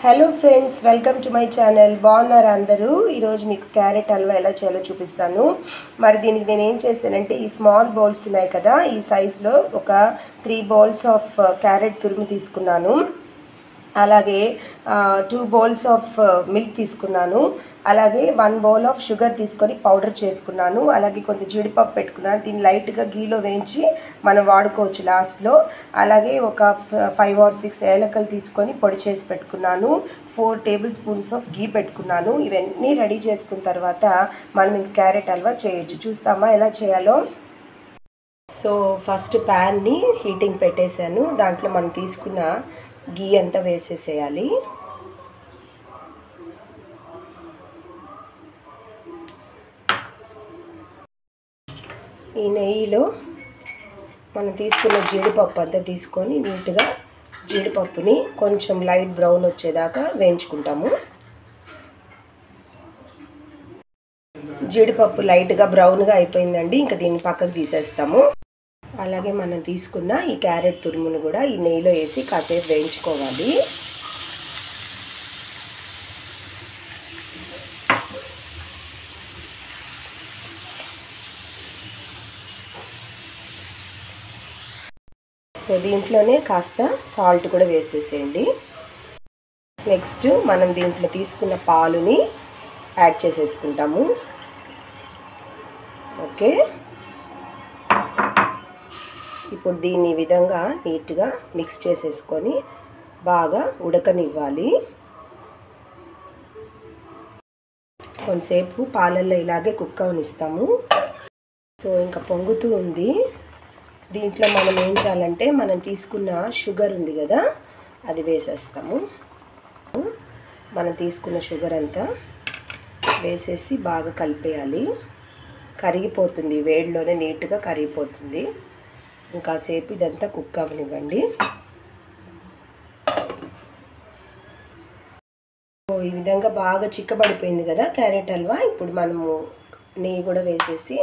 Hello friends, welcome to my channel. బాగున్నారు అందరూ? ఈరోజు మీకు క్యారెట్ హల్వా ఎలా చేయాలో చూపిస్తాను. మరి దీనికి నేను ఏం చేశానంటే, ఈ స్మాల్ బౌల్స్ ఉన్నాయి కదా, ఈ సైజులో ఒక 3 బౌల్స్ ఆఫ్ క్యారెట్ తురుము తీసుకున్నాను. అలాగే 2 బౌల్స్ ఆఫ్ మిల్క్ తీసుకున్నాను. అలాగే 1 బౌల్ ఆఫ్ షుగర్ తీసుకొని పౌడర్ చేసుకున్నాను. అలాగే కొంత జీడిపప్పు పెట్టుకున్నాను. దీన్ని లైట్గా గీలో వేయించి మనం వాడుకోవచ్చు లాస్ట్లో. అలాగే ఒక 5 or 6 ఏలకలు తీసుకొని పొడి చేసి పెట్టుకున్నాను. 4 టేబుల్ స్పూన్స్ ఆఫ్ గీ పెట్టుకున్నాను. ఇవన్నీ రెడీ చేసుకున్న తర్వాత మనం ఇంక క్యారెట్ హల్వా చేయొచ్చు. చూస్తామా ఎలా చేయాలో? సో ఫస్ట్ ప్యాన్ని హీటింగ్ పెట్టేశాను. దాంట్లో మనం తీసుకున్న గీ అంతా వేసేసేయాలి. ఈ నెయ్యిలో మనం తీసుకున్న జీడిపప్పు అంతా తీసుకొని నీట్గా జీడిపప్పుని కొంచెం లైట్ బ్రౌన్ వచ్చేదాకా వేయించుకుంటాము. జీడిపప్పు లైట్గా బ్రౌన్గా అయిపోయిందండి. ఇంకా దీన్ని పక్కకు తీసేస్తాము. అలాగే మనం తీసుకున్న ఈ క్యారెట్ తురుమును కూడా ఈ నెయ్యిలో వేసి కాసేపు వేయించుకోవాలి. సో దీంట్లోనే కాస్త సాల్ట్ కూడా వేసేసేయండి. నెక్స్ట్ మనం దీంట్లో తీసుకున్న పాలుని యాడ్ చేసేసుకుంటాము. ఓకే, ఇప్పుడు దీన్ని ఈ విధంగా నీట్గా మిక్స్ చేసేసుకొని బాగా ఉడకనివ్వాలి. కొంతసేపు పాలల్లో ఇలాగే కుక్ అవనిస్తాము. సో ఇంకా పొంగుతూ ఉంది. దీంట్లో మనం ఏం చేయాలంటే, మనం తీసుకున్న షుగర్ ఉంది కదా, అది వేసేస్తాము. మనం తీసుకున్న షుగర్ అంతా వేసేసి బాగా కలిపేయాలి. కరిగిపోతుంది, వేడిలోనే నీట్గా కరిగిపోతుంది. ఇంకాసేపు ఇదంతా కుక్ అవ్వనివ్వండి. ఈ విధంగా బాగా చిక్కబడిపోయింది కదా క్యారెట్ హల్వా. ఇప్పుడు మనము నెయ్యి కూడా వేసేసి,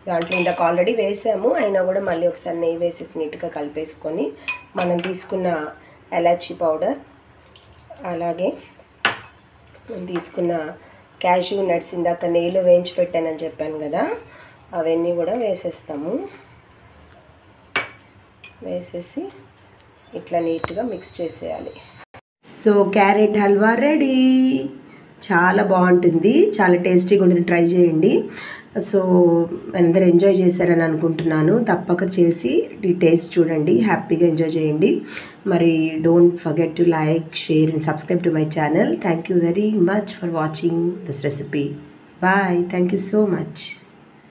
దాంట్లో ఇందాక ఆల్రెడీ వేసాము, అయినా కూడా మళ్ళీ ఒకసారి నెయ్యి వేసేసి నీట్గా కలిపేసుకొని మనం తీసుకున్న ఎలాచీ పౌడర్, అలాగే మనం తీసుకున్న క్యాష్యూ నట్స్ ఇందాక నెయ్యిలో వేయించి పెట్టానని చెప్పాను కదా, అవన్నీ కూడా వేసేస్తాము. వేసేసి ఇట్లా నీట్గా మిక్స్ చేసేయాలి. So carrot halwa ready. చాలా బాగుంటుంది, చాలా టేస్టీగా ఉంటుంది. ట్రై చేయండి. సో అందరూ ఎంజాయ్ చేశారని అనుకుంటున్నాను. తప్పక చేసి ఈ టేస్ట్ చూడండి, హ్యాపీగా ఎంజాయ్ చేయండి. మరి don't forget to like, share and subscribe to my channel. Thank you very much for watching this recipe. Bye. Thank you so much.